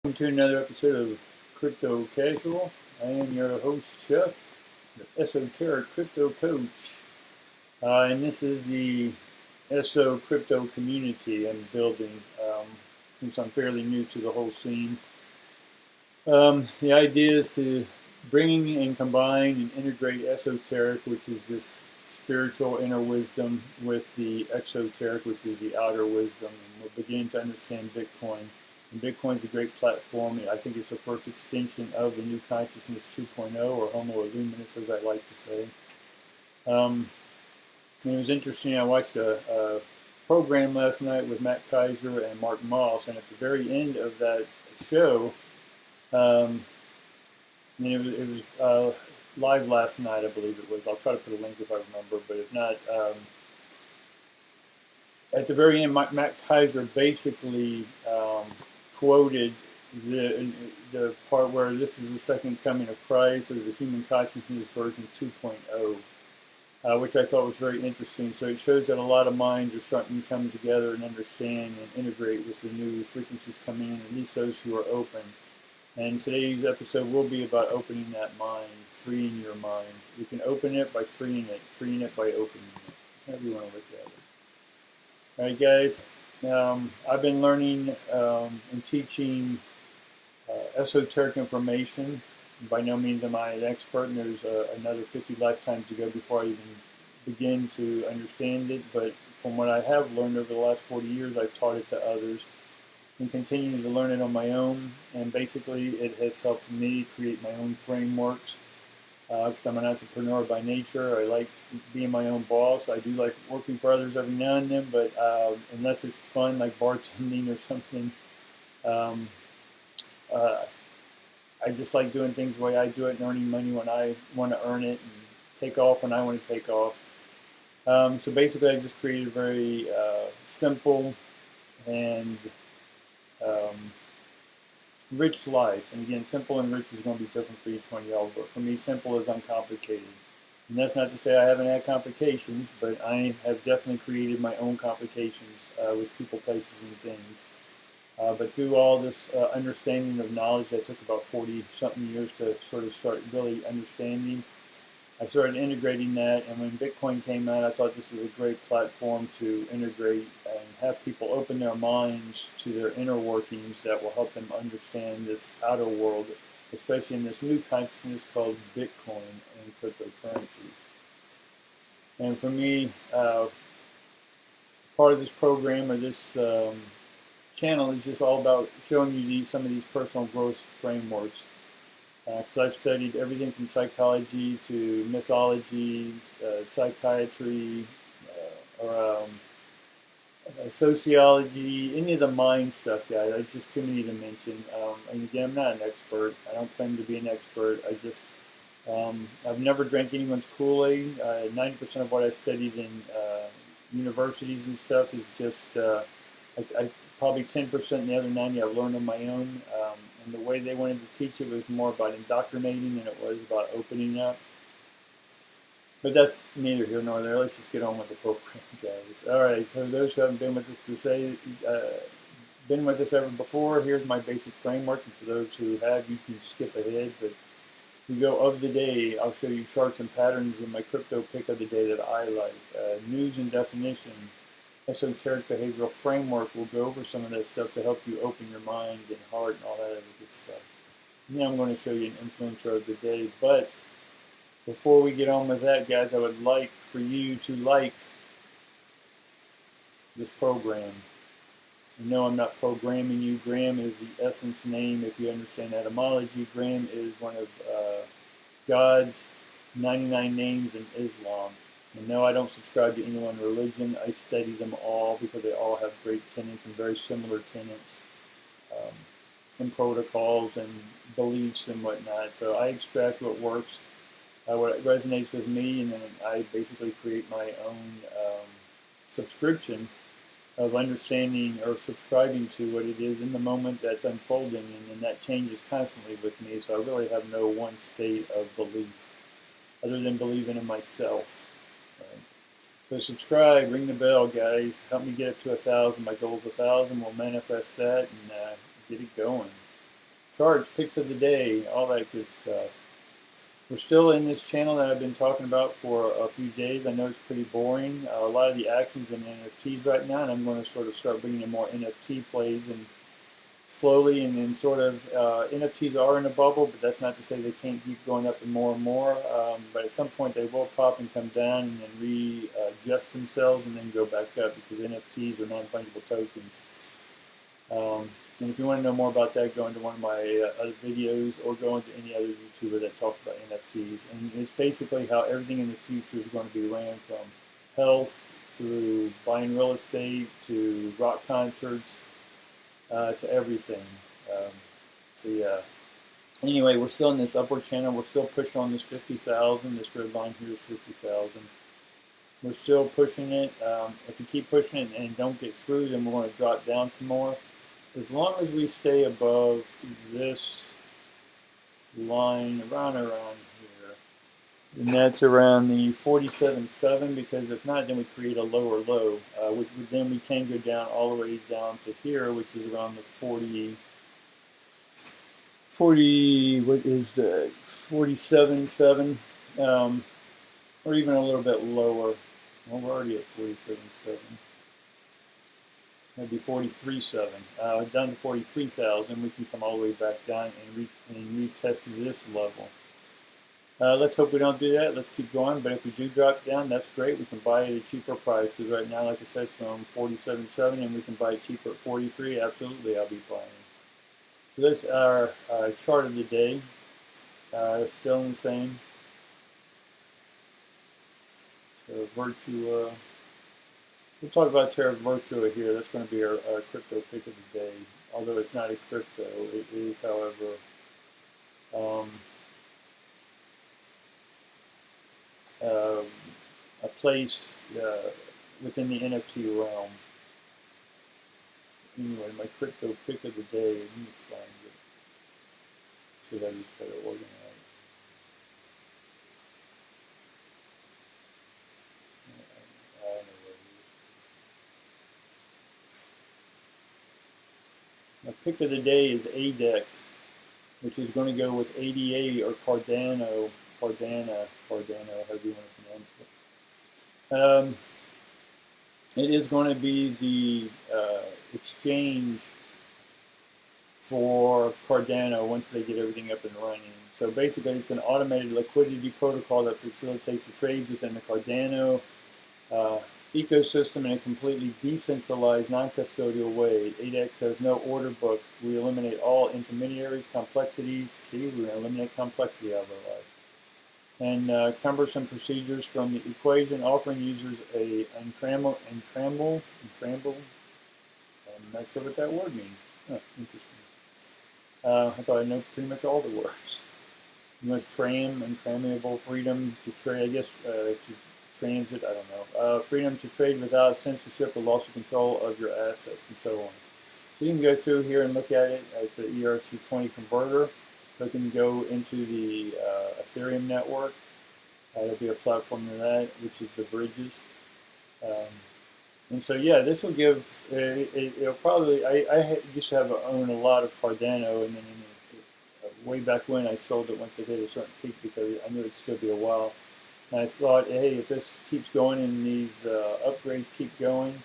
Welcome to another episode of Crypto Casual. I am your host, Chuck, the esoteric crypto coach. And this is the ESO crypto community I'm building since I'm fairly new to the whole scene. The idea is to bring and combine and integrate esoteric, which is this spiritual inner wisdom, with the exoteric, which is the outer wisdom. And we're beginning to understand Bitcoin. And Bitcoin's a great platform. I think it's the first extension of the new consciousness 2.0, or Homo Luminous, as I like to say. And it was interesting. I watched a program last night with Matt Kaiser and Mark Moss, and at the very end of that show, it was live last night, I believe it was. I'll try to put a link if I remember, but if not, at the very end, Matt Kaiser basically quoted the part where this is the second coming of Christ, or the human consciousness version 2.0, which I thought was very interesting. So it shows that a lot of minds are starting to come together and understand and integrate with the new frequencies coming in, at least those who are open. And today's episode will be about opening that mind, freeing your mind. You can open it by freeing it by opening it. However you want to look at it. All right, guys. I've been learning and teaching esoteric information. By no means am I an expert, and there's another 50 lifetimes to go before I even begin to understand it. But from what I have learned over the last 40 years, I've taught it to others and continue to learn it on my own. And basically, it has helped me create my own frameworks. Because I'm an entrepreneur by nature. I like being my own boss. I do like working for others every now and then, but unless it's fun, like bartending or something, I just like doing things the way I do it and earning money when I want to earn it and take off when I want to take off. So basically, I just created a very simple and rich life. And again, simple and rich is going to be different for each one of y'all, but for me, simple is uncomplicated. And that's not to say I haven't had complications, but I have definitely created my own complications with people, places, and things. But through all this understanding of knowledge that took about 40-something years to sort of start really understanding, I started integrating that, and when Bitcoin came out, I thought this was a great platform to integrate and have people open their minds to their inner workings that will help them understand this outer world, especially in this new consciousness called Bitcoin and cryptocurrencies. And for me, part of this program or this channel is just all about showing you some of these personal growth frameworks. Because I've studied everything from psychology to mythology, psychiatry, or sociology, any of the mind stuff, guys. It's just too many to mention. And again, I'm not an expert. I don't claim to be an expert. I've never drank anyone's Kool-Aid. 90% of what I studied in universities and stuff is just probably 10%, and the other 90% I've learned on my own. And the way they wanted to teach it was more about indoctrinating than it was about opening up. But that's neither here nor there. Let's just get on with the program, guys. All right, so those who haven't been with us been with us ever before, here's my basic framework. And for those who have, you can skip ahead. But we go of the day. I'll show you charts and patterns in my crypto pick of the day that I like. News and definition. Esoteric behavioral framework will go over some of that stuff to help you open your mind and heart and all that other good stuff. And then I'm going to show you an influencer of the day. But before we get on with that, guys, I would like for you to like this program. No, I'm not programming you. Graham is the essence name. If you understand etymology, Graham is one of God's 99 names in Islam. And no, I don't subscribe to any one religion. I study them all because they all have great tenets and very similar tenets and protocols and beliefs and whatnot. So I extract what works, what resonates with me, and then I basically create my own subscription of understanding or subscribing to what it is in the moment that's unfolding, and then that changes constantly with me. So I really have no one state of belief other than believing in myself. So subscribe, ring the bell, guys. Help me get up to 1,000. My goal is 1,000. We'll manifest that and get it going. charts, picks of the day, all that good stuff. We're still in this channel that I've been talking about for a few days. I know it's pretty boring. A lot of the actions in NFTs right now, and I'm going to sort of start bringing in more NFT plays and slowly and then sort of NFTs are in a bubble, but that's not to say they can't keep going up and more. But at some point they will pop and come down and then readjust themselves and then go back up because NFTs are non-fungible tokens. And if you want to know more about that, go into one of my other videos or go into any other YouTuber that talks about NFTs. And it's basically how everything in the future is going to be ran, from health through buying real estate to rock concerts to everything. So yeah. Anyway, we're still in this upward channel. We're still pushing on this 50,000. This red line here is 50,000. We're still pushing it. If we keep pushing it and don't get through, then we're going to drop down some more. As long as we stay above this line around here, and that's around the 47.7, because if not, then we create a lower low, which would, then we can go down all the way down to here, which is around the 40, what is that, 47.7, or even a little bit lower. Well, we're already at 47.7. Maybe 43.7. Down to 43,000, we can come all the way back down and retest this level. Let's hope we don't do that. Let's keep going. But if we do drop down, that's great. We can buy it at a cheaper price, because right now, like I said, it's going 47.7, and we can buy it cheaper at 43. Absolutely, I'll be buying. So that's our chart of the day. It's still the same. So Virtua. We'll talk about Terra Virtua here. That's going to be our crypto pick of the day. Although it's not a crypto, it is, however, a place within the NFT realm. Anyway, my crypto pick of the day, let me find it so that it's better organized. I don't know where it is. My pick of the day is ADEX, which is going to go with ADA or Cardano, however you want to pronounce it. It is going to be the exchange for Cardano once they get everything up and running. So basically, it's an automated liquidity protocol that facilitates the trades within the Cardano ecosystem in a completely decentralized, non-custodial way. ADEX has no order book. We eliminate all intermediaries, complexities. See, we're going to eliminate complexity out of our life. And cumbersome procedures from the equation, offering users a untrammeled, I'm not sure what that word means. Huh, interesting. I thought I know pretty much all the words. Untrammable freedom to trade, I guess, to transit, I don't know. Freedom to trade without censorship or loss of control of your assets, and so on. So you can go through here and look at it. It's an ERC20 converter. So you can go into the Ethereum network. There'll be a platform to that, which is the bridges. And so, yeah, this will give, it'll probably, I used to own a lot of Cardano, and then way back when I sold it once it hit a certain peak because I knew it'd still be a while. And I thought, hey, if this keeps going and these upgrades keep going,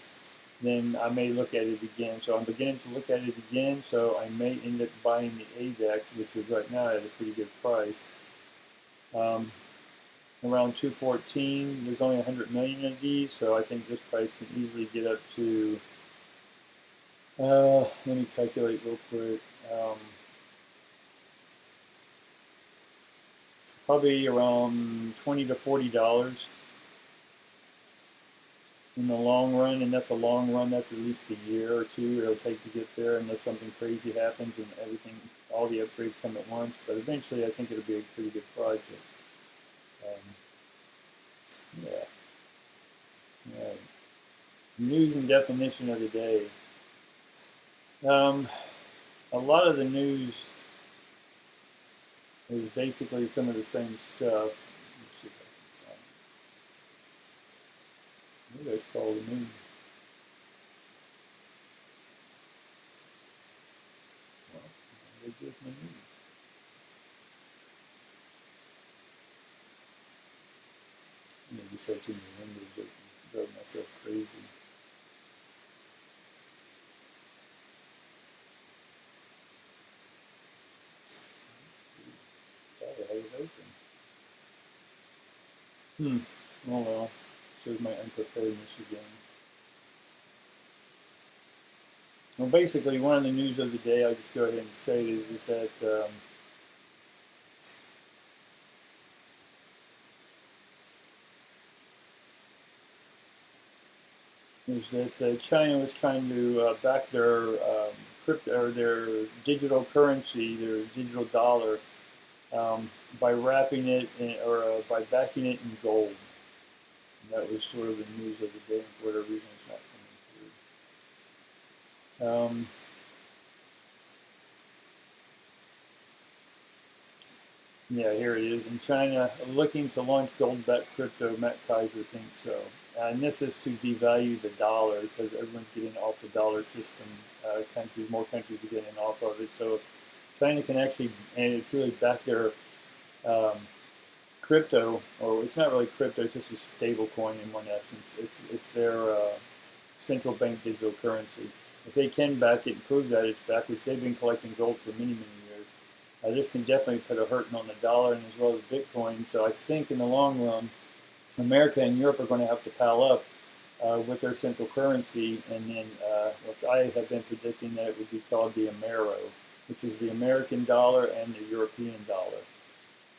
then I may look at it again. So I'm beginning to look at it again, so I may end up buying the ADEX, which is right now at a pretty good price. Around 214, there's only 100 million of these, so I think this price can easily get up to, let me calculate real quick, probably around $20 to $40 in the long run, and that's a long run. That's at least a year or two it'll take to get there, unless something crazy happens and everything, all the upgrades come at once. But eventually, I think it'll be a pretty good project. Yeah. Right. News and definition of the day. A lot of the news is basically some of the same stuff. Let's see if I can find it. Maybe that's called the news. Well, they give me news. had too many windows open. Drove myself crazy. Sorry, I had it open. Oh well. Shows my unpreparedness again. Well, basically, one of the news of the day, I'll just go ahead and say is that China was trying to back their crypto or their digital currency, their digital dollar, by wrapping it in, or by backing it in gold. And that was sort of the news of the day, and for whatever reason, it's not coming through. Yeah, here it is. In China, looking to launch gold-backed crypto, Matt Kaiser thinks so. And this is to devalue the dollar because everyone's getting off the dollar system. More countries are getting off of it. So if China can actually and truly back their crypto, or it's not really crypto, it's just a stable coin in one essence. It's their central bank digital currency. If they can back it and prove that it's back, which they've been collecting gold for many, many years, this can definitely put a hurting on the dollar and as well as Bitcoin. So I think in the long run, America and Europe are going to have to pal up with their central currency, and then what I have been predicting that it would be called the Amero, which is the American dollar and the European dollar.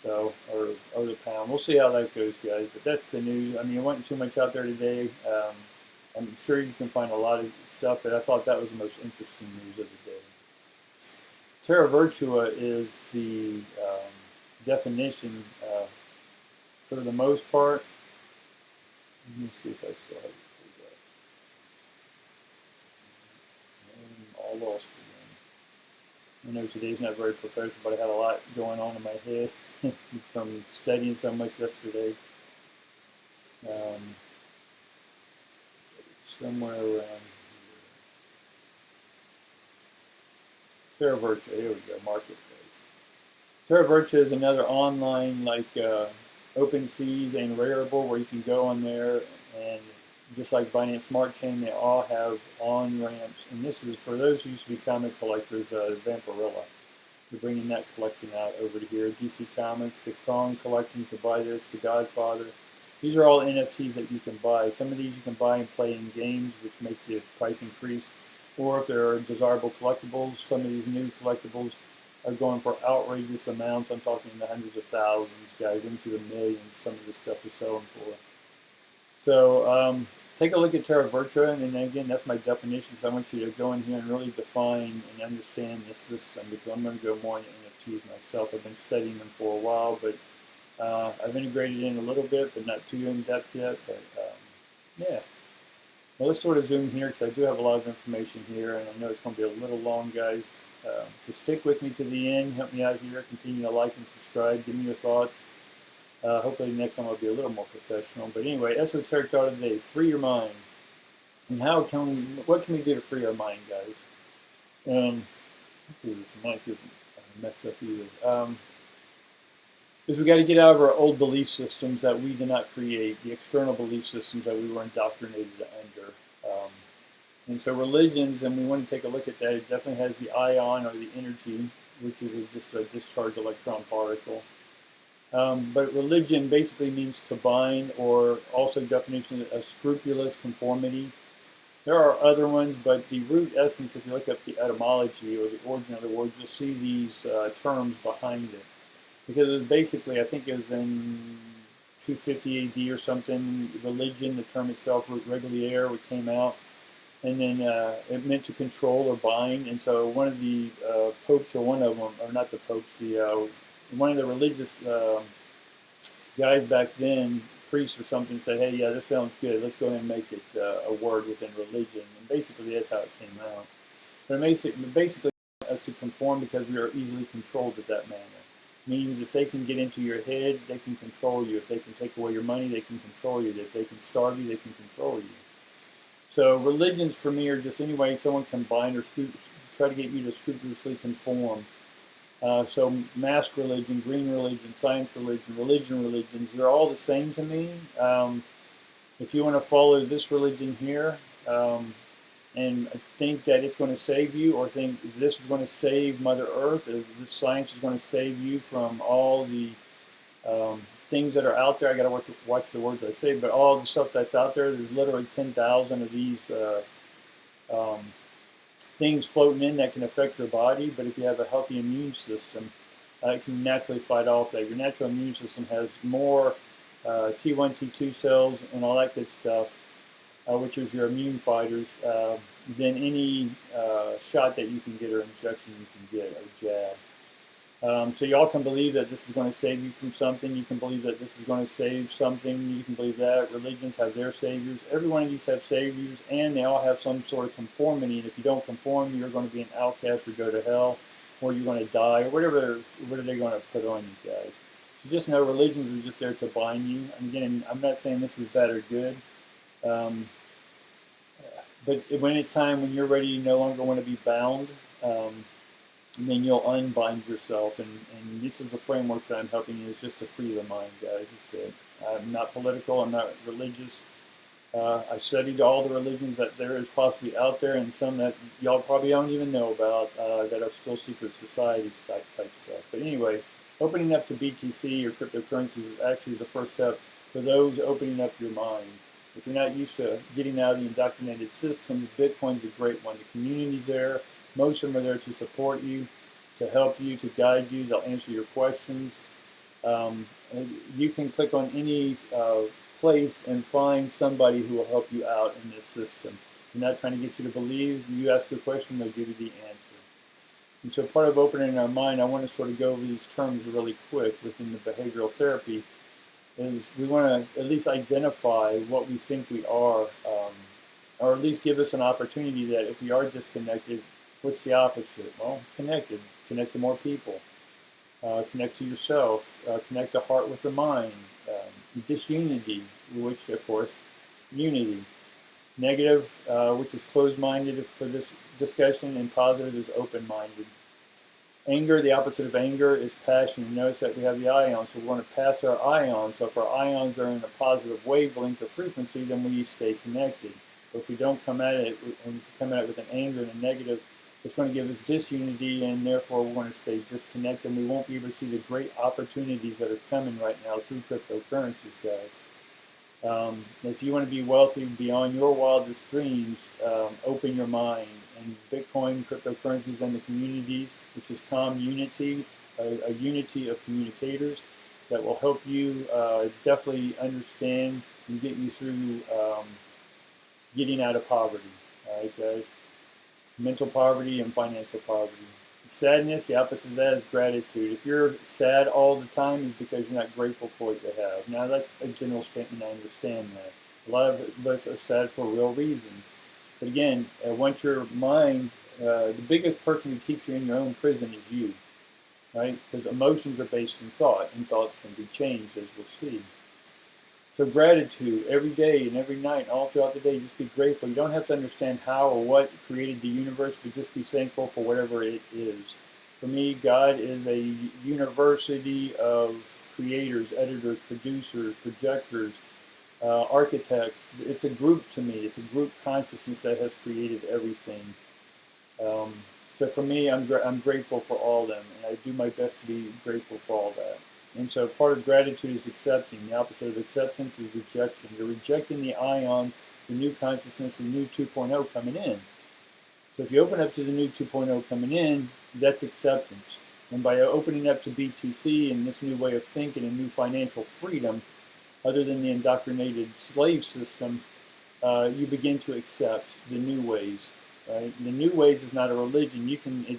So, or the pound. We'll see how that goes, guys. But that's the news. I mean, it wasn't too much out there today. I'm sure you can find a lot of stuff, but I thought that was the most interesting news of the day. Terra Virtua is the definition for the most part. Let me see if I still have it pulled up. I'm all lost again. I know today's not very professional, but I had a lot going on in my head from studying so much yesterday. Somewhere around here. Terra Virtua, here we go, marketplace. Terra Virtua is another online like OpenSeas and Rarible where you can go on there, and just like Binance Smart Chain, they all have on-ramps. And this is for those who used to be comic collectors, Vampirilla. We're bringing that collection out over to here. DC Comics, the Kong collection, you can buy this, the Godfather. These are all NFTs that you can buy. Some of these you can buy and play in games, which makes the price increase. Or if there are desirable collectibles, some of these new collectibles are going for outrageous amounts. I'm talking in the hundreds of thousands, guys, into the millions. Some of this stuff is selling for. So take a look at Terra Virtua, and then again, that's my definition. So I want you to go in here and really define and understand this system, because I'm going to go more into NFTs myself. I've been studying them for a while, but I've integrated in a little bit, but not too in depth yet. But yeah. Well, let's sort of zoom here because I do have a lot of information here, and I know it's going to be a little long, guys. So stick with me to the end. Help me out here. Continue to like and subscribe. Give me your thoughts. Hopefully next time I'll be a little more professional. But anyway, esoteric thought of the day: free your mind. And what can we do to free our mind, guys? This mic isn't messed up either. Is we got to get out of our old belief systems that we did not create, the external belief systems that we were indoctrinated under. And so religions, and we want to take a look at that, it definitely has the ion or the energy, which is just a discharged electron particle. But religion basically means to bind, or also definition of scrupulous conformity. There are other ones, but the root essence, if you look up the etymology or the origin of the word, you'll see these terms behind it. Because it was basically, I think it was in 250 AD or something, religion, the term itself, regulier, what came out. And then it meant to control or bind. And so one of the popes, or one of them, or not the popes, one of the religious guys back then, priests or something, said, hey, yeah, this sounds good. Let's go ahead and make it a word within religion. And basically that's how it came out. But basically us to conform because we are easily controlled in that manner. Means if they can get into your head, they can control you. If they can take away your money, they can control you. If they can starve you, they can control you. So religions for me are just any way someone can bind or try to get you to scrupulously conform. So mask religion, green religion, science religion, religions, they're all the same to me. If you want to follow this religion here, and think that it's going to save you, or think this is going to save Mother Earth, or this science is going to save you from all the things that are out there. I got to watch the words I say, but all the stuff that's out there, there's literally 10,000 of these um, things floating in that can affect your body. But if you have a healthy immune system, it can naturally fight off that. Your natural immune system has more T1, T2 cells and all that good stuff, which is your immune fighters, than any shot that you can get or injection you can get or jab. So y'all can believe that this is going to save you from something. You can believe that this is going to save something. You can believe that. Religions have their saviors. Every one of these have saviors, and they all have some sort of conformity. And if you don't conform, you're going to be an outcast or go to hell, or you're going to die, or whatever they're going to put on you guys. So just know religions are just there to bind you. And again, I'm not saying this is bad or good. But when it's time, when you're ready, you no longer want to be bound, then you'll unbind yourself. And this is the frameworks that I'm helping you. It's just to free the mind, guys. It's it. I'm not political. I'm not religious. I studied all the religions that there is possibly out there, and some that y'all probably don't even know about, that are still secret societies type stuff. But anyway, opening up to BTC or cryptocurrencies is actually the first step for those opening up your mind. If you're not used to getting out of the indoctrinated system, Bitcoin's a great one. The community's there. Most of them are there to support you, to help you, to guide you. They'll answer your questions. You can click on any place and find somebody who will help you out in this system. They're not trying to get you to believe. You ask a question, they'll give you the answer. And so part of opening our mind, I want to sort of go over these terms really quick within the behavioral therapy, is we want to at least identify what we think we are, or at least give us an opportunity that if we are disconnected, what's the opposite? Well, connected. Connect to more people. Connect to yourself. Connect the heart with the mind. Disunity, which, of course, unity. Negative, which is closed-minded for this discussion, and positive is open-minded. Anger, the opposite of anger is passion. You notice that we have the ions, so we want to pass our ions. So if our ions are in a positive wavelength or frequency, then we stay connected. But if we don't come at it, and come at it with an anger and a negative, it's going to give us disunity, and therefore we want to stay disconnected, and we won't be able to see the great opportunities that are coming right now through cryptocurrencies, guys. If you want to be wealthy beyond your wildest dreams, open your mind. And Bitcoin, cryptocurrencies, and the communities, which is community, a unity of communicators that will help you definitely understand and get you through getting out of poverty. All right, guys? Mental poverty and financial poverty. Sadness, the opposite of that is gratitude. If you're sad all the time, it's because you're not grateful for what you have. Now, that's a general statement. I understand that. A lot of us are sad for real reasons. But again, once your mind, the biggest person who keeps you in your own prison is you, right? Because emotions are based in thought, and thoughts can be changed, as we'll see. So gratitude, every day and every night, all throughout the day, just be grateful. You don't have to understand how or what created the universe, but just be thankful for whatever it is. For me, God is a university of creators, editors, producers, projectors, architects. It's a group to me. It's a group consciousness that has created everything. So for me, I'm grateful for all of them, and I do my best to be grateful for all that. And so part of gratitude is accepting. The opposite of acceptance is rejection. You're rejecting the ion, the new consciousness, the new 2.0 coming in. So if you open up to the new 2.0 coming in, that's acceptance. And by opening up to BTC and this new way of thinking and new financial freedom, other than the indoctrinated slave system, you begin to accept the new ways. Right? The new ways is not a religion.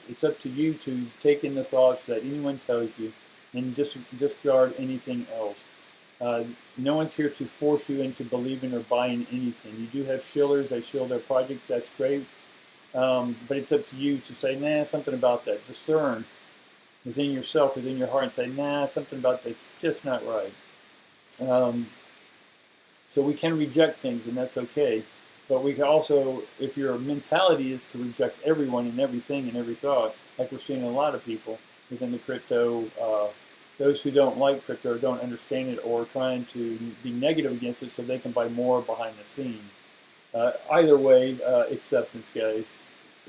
It's up to you to take in the thoughts that anyone tells you and discard anything else. No one's here to force you into believing or buying anything. You do have shillers that shill their projects. That's great. But it's up to you to say, nah, something about that. Discern within yourself, within your heart, and say, nah, something about that's just not right. So we can reject things, and that's okay. But we can also, if your mentality is to reject everyone and everything and every thought, like we're seeing a lot of people within the crypto those who don't like crypto or don't understand it or trying to be negative against it so they can buy more behind the scene. Either way, acceptance, guys.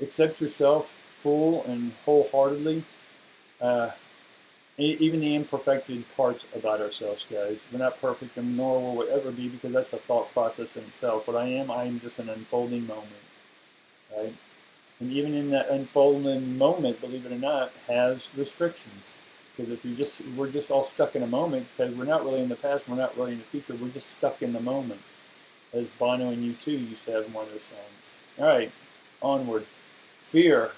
Accept yourself full and wholeheartedly. Uh, Even the imperfected parts about ourselves, guys. We're not perfect, and nor will we ever be, because that's a thought process in itself. What I am just an unfolding moment, right? And even in that unfolding moment, believe it or not, has restrictions. Because if we're just all stuck in a moment, because we're not really in the past, we're not really in the future, we're just stuck in the moment, as Bono and U2 used to have in one of their songs. All right, onward. Fear.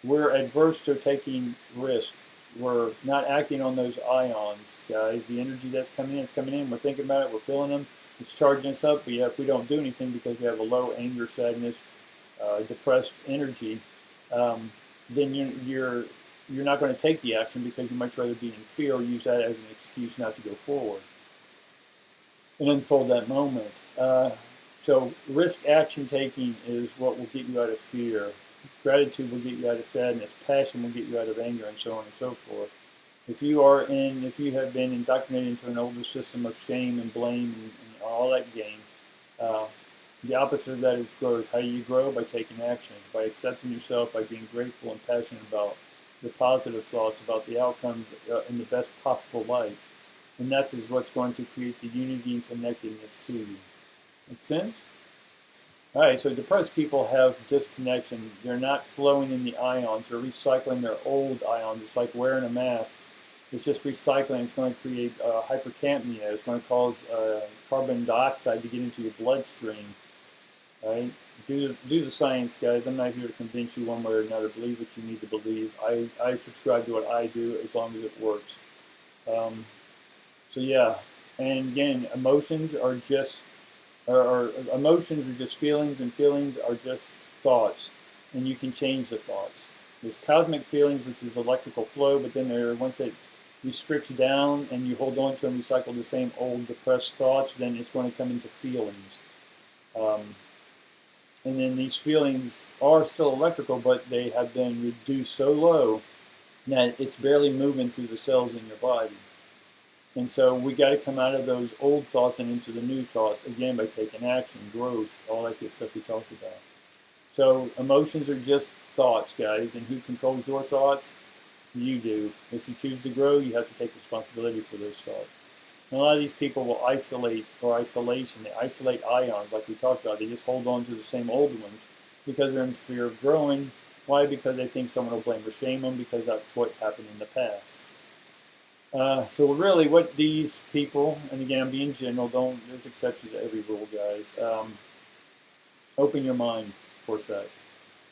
We're adverse to taking risk. We're not acting on those ions, guys. The energy that's coming in is coming in. We're thinking about it. We're feeling them. It's charging us up. But yeah, if we don't do anything because we have a low anger, sadness, depressed energy, then you're not going to take the action because you much rather be in fear or use that as an excuse not to go forward and unfold that moment. So risk action taking is what will get you out of fear. Gratitude will get you out of sadness. Passion will get you out of anger, and so on and so forth. If you have been indoctrinated into an older system of shame and blame and all that game, the opposite of that is growth. How do you grow? By taking action, by accepting yourself, by being grateful and passionate about the positive thoughts, about the outcomes in the best possible light. And that is what's going to create the unity and connectedness to you. Make sense? All right, so depressed people have disconnection. They're not flowing in the ions. They're recycling their old ions. It's like wearing a mask. It's just recycling. It's going to create hypercapnia. It's going to cause carbon dioxide to get into your bloodstream. Right? Do the science, guys. I'm not here to convince you one way or another. Believe what you need to believe. I subscribe to what I do as long as it works. So yeah, and again, emotions are just feelings, and feelings are just thoughts, and you can change the thoughts. There's cosmic feelings, which is electrical flow, but then once it restricts down and you hold on to and recycle the same old depressed thoughts, then it's going to come into feelings. And then these feelings are still electrical, but they have been reduced so low that it's barely moving through the cells in your body. And so we got to come out of those old thoughts and into the new thoughts, again, by taking action, growth, all that good stuff we talked about. So emotions are just thoughts, guys, and who controls your thoughts? You do. If you choose to grow, you have to take responsibility for those thoughts. And a lot of these people will isolate, or isolation. They isolate ions, like we talked about. They just hold on to the same old ones because they're in fear of growing. Why? Because they think someone will blame or shame them because that's what happened in the past. So really what these people, and again I'm being general, there's exceptions to every rule, guys. Open your mind for a sec.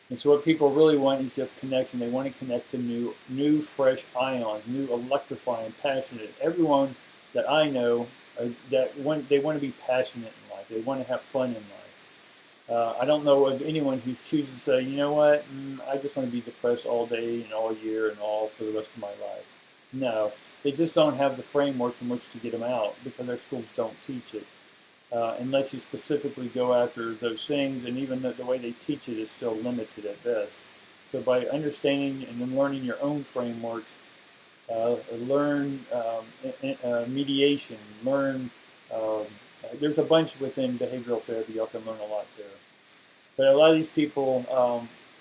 And so what people really want is just connection. They want to connect to new fresh ions, new electrifying, passionate. Everyone that I know, they want to be passionate in life. They want to have fun in life. I don't know of anyone who chooses to say, you know what, I just want to be depressed all day and all year and all for the rest of my life. No. They just don't have the framework from which to get them out because our schools don't teach it. Unless you specifically go after those things, and even the way they teach it is still limited at best. So by understanding and then learning your own frameworks, learn mediation, there's a bunch within behavioral therapy. Y'all can learn a lot there. But a lot of these people,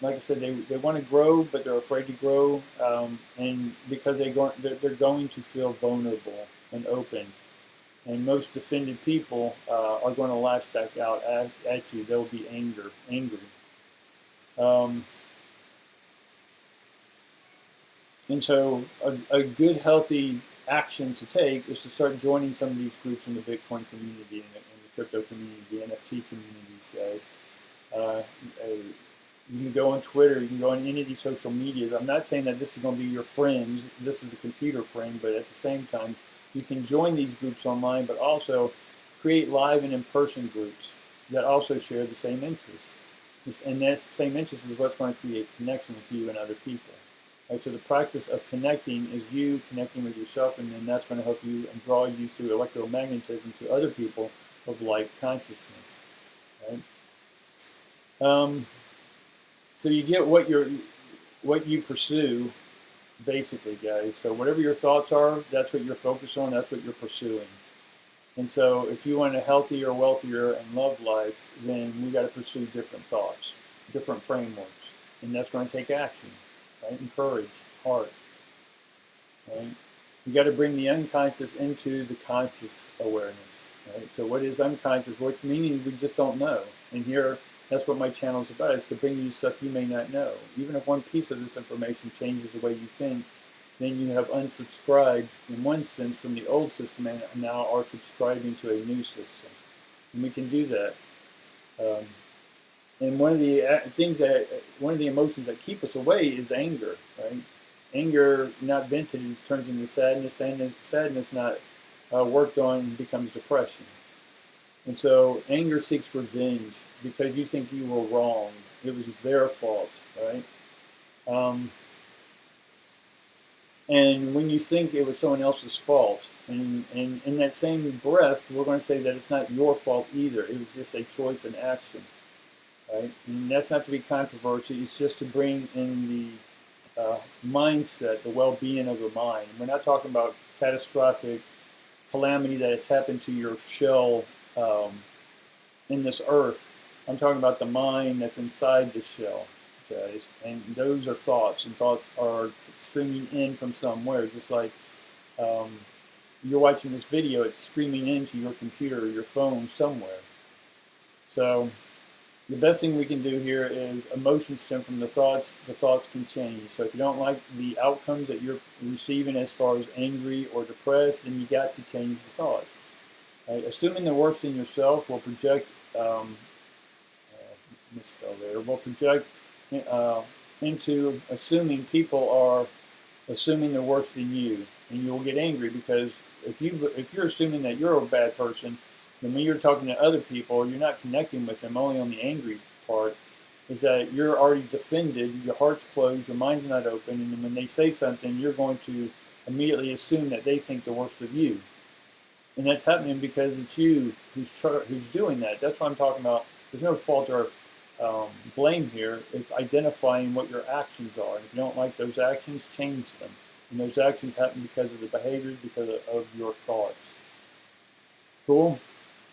like I said, they want to grow, but they're afraid to grow, and because they're going to feel vulnerable and open. And most defended people are going to lash back out at you. They'll be angry. And so a good, healthy action to take is to start joining some of these groups in the Bitcoin community and the crypto community, the NFT communities, guys. You can go on Twitter, you can go on any of these social medias. I'm not saying that this is going to be your friends, this is a computer friend, but at the same time, you can join these groups online, but also create live and in-person groups that also share the same interests. And that same interest is what's going to create connection with you and other people. Right? So the practice of connecting is you connecting with yourself, and then that's going to help you and draw you through electromagnetism to other people of like consciousness. Right? So you get what you pursue, basically, guys. So whatever your thoughts are, that's what you're focused on, that's what you're pursuing. And so if you want a healthier, wealthier, and love life, then we got to pursue different thoughts, different frameworks. And that's going to take action, right? And courage, heart, right? You got to bring the unconscious into the conscious awareness, right? So what is unconscious? What's meaning we just don't know. And here, that's what my channel is about, is to bring you stuff you may not know. Even if one piece of this information changes the way you think, then you have unsubscribed, in one sense, from the old system and now are subscribing to a new system. And we can do that. And one of the emotions that keep us away is anger, right? Anger not vented turns into sadness, and sadness not worked on becomes depression. And so anger seeks revenge because you think you were wronged. It was their fault, right? And when you think it was someone else's fault, and in that same breath, we're going to say that it's not your fault either. It was just a choice and action, right? And that's not to be controversial. It's just to bring in the mindset, the well-being of the mind. We're not talking about catastrophic calamity that has happened to your shell in this earth. I'm talking about the mind that's inside the shell, guys. And those are thoughts, and thoughts are streaming in from somewhere. Just like you're watching this video, it's streaming into your computer or your phone somewhere. So the best thing we can do here is emotions stem from the thoughts can change. So if you don't like the outcomes that you're receiving as far as angry or depressed, then you got to change the thoughts. Right? Assuming the worst in yourself will project, will project into assuming people are assuming the worst in you, and you'll get angry because if you're assuming that you're a bad person, then when you're talking to other people, you're not connecting with them. Only on the angry part is that you're already defended, your heart's closed, your mind's not open, and when they say something, you're going to immediately assume that they think the worst of you. And that's happening because it's you who's doing that. That's what I'm talking about. There's no fault or blame here. It's identifying what your actions are. And if you don't like those actions, change them. And those actions happen because of the behaviors, because of your thoughts. Cool?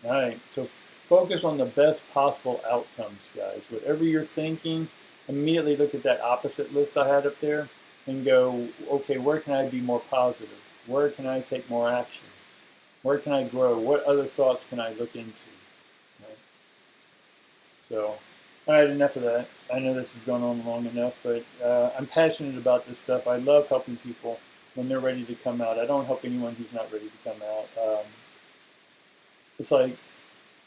All right. So focus on the best possible outcomes, guys. Whatever you're thinking, immediately look at that opposite list I had up there and go, okay, where can I be more positive? Where can I take more action? Where can I grow? What other thoughts can I look into? Right? So, all right, enough of that. I know this has gone on long enough, but I'm passionate about this stuff. I love helping people when they're ready to come out. I don't help anyone who's not ready to come out. It's like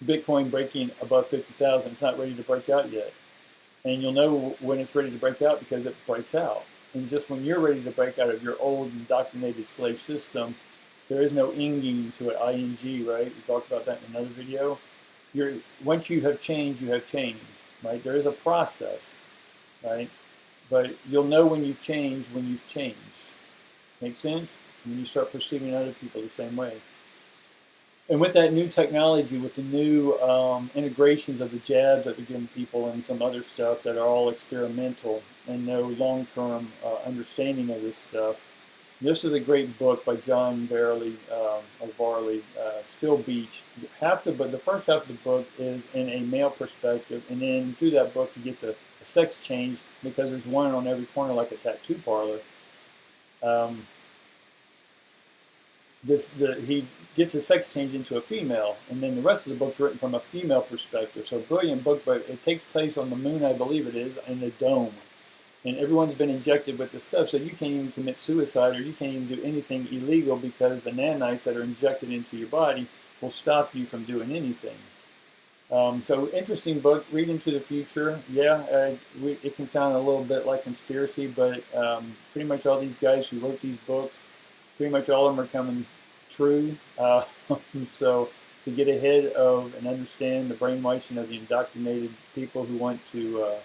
Bitcoin breaking above 50,000. It's not ready to break out yet. And you'll know when it's ready to break out because it breaks out. And just when you're ready to break out of your old indoctrinated slave system, there is no inging to it, ing, right? We talked about that in another video. Once you have changed, right? There is a process, right? But you'll know when you've changed. Make sense? When you start perceiving other people the same way. And with that new technology, with the new integrations of the jabs that they're giving people and some other stuff that are all experimental and no long-term understanding of this stuff, this is a great book by John Varley, Still Beach. The first half of the book is in a male perspective, and then through that book he gets a sex change because there's one on every corner like a tattoo parlor. He gets a sex change into a female, and then the rest of the book's written from a female perspective. So a brilliant book, but it takes place on the moon, I believe it is, in a dome. And everyone's been injected with this stuff, so you can't even commit suicide or you can't even do anything illegal because the nanites that are injected into your body will stop you from doing anything. So interesting book, Read into the Future. Yeah, it can sound a little bit like conspiracy, but pretty much all these guys who wrote these books, pretty much all of them are coming true. So to get ahead of and understand the brainwashing of the indoctrinated people who want to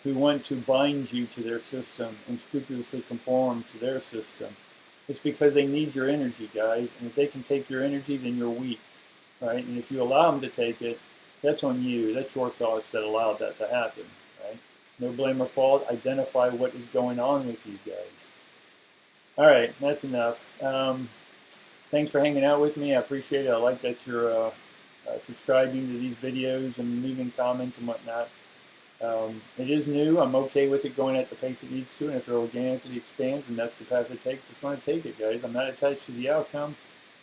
who want to bind you to their system and scrupulously conform to their system. It's because they need your energy, guys. And if they can take your energy, then you're weak, right? And if you allow them to take it, That's on you. That's your thoughts that allowed that to happen, right? No blame or fault. Identify what is going on with you guys. All right, that's enough. Thanks for hanging out with me. I appreciate it. I like that you're subscribing to these videos and leaving comments and whatnot. It is new. I'm okay with it going at the pace it needs to, and if it organically expands and that's the path it takes, it's going to take it, guys. I'm not attached to the outcome,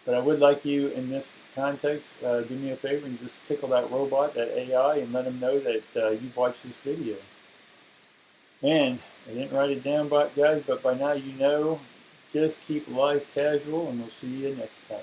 but I would like you, in this context, do me a favor and just tickle that robot, that AI, and let them know that you've watched this video. And I didn't write it down, guys, but by now you know. Just keep life casual, and we'll see you next time.